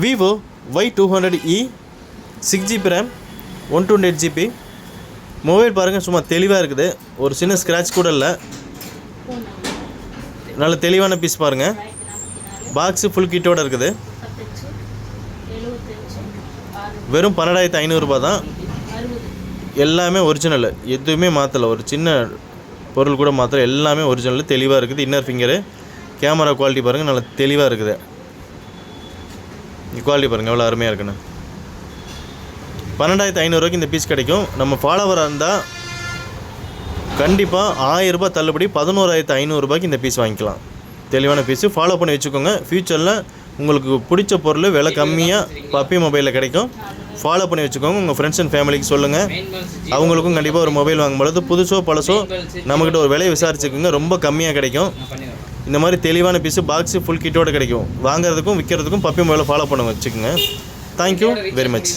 Vivo Y200e 6GB RAM 128GB mobile பாருங்கள், சும்மா தெளிவாக இருக்குது. ஒரு சின்ன ஸ்க்ராட்ச் கூட இல்லை. நல்ல தெளிவான பீஸ் பாருங்கள். பாக்ஸு ஃபுல் கிட்டோடு இருக்குது. வெறும் 12,500 ரூபா தான். எல்லாமே ஒரிஜினல், எதுவுமே மாற்றலை. ஒரு சின்ன பொருள் கூட மாற்றலை. எல்லாமே ஒரிஜினல், தெளிவாக இருக்குது. இன்னர் ஃபிங்கரு, கேமரா குவாலிட்டி பாருங்கள், நல்லா தெளிவாக இருக்குது. குவாலிட்டி பாருங்கள் எவ்வளோ அருமையாக இருக்குன்னு. 12,500 ரூபாய்க்கு இந்த பீஸ் கிடைக்கும். நம்ம ஃபாலோவராக இருந்தால் கண்டிப்பாக 1000 ரூபாய் தள்ளுபடி 11,500 ரூபாய்க்கு இந்த பீஸ் வாங்கிக்கலாம். தெளிவான பீஸு. ஃபாலோ பண்ணி வச்சுக்கோங்க. ஃப்யூச்சரில் உங்களுக்கு பிடிச்ச பொருள் விலை கம்மியாக பப்பி மொபைலில் கிடைக்கும். ஃபாலோ பண்ணி வச்சுக்கோங்க. உங்கள் ஃப்ரெண்ட்ஸ் அண்ட் ஃபேமிலிக்கு சொல்லுங்கள். அவங்களுக்கும் கண்டிப்பாக ஒரு மொபைல் வாங்கும்பொழுது புதுசோ பழசோ நம்மக்கிட்ட ஒரு விலையை விசாரிச்சுக்கோங்க. ரொம்ப கம்மியாக கிடைக்கும். இந்த மாதிரி தெளிவான பீஸு பாக்ஸு ஃபுல் கிட்டோடு கிடைக்கும். வாங்குறதுக்கும் விற்கிறதுக்கும் பப்பி மொபைலை ஃபாலோ பண்ண வச்சுக்கோங்க. Thank you very much.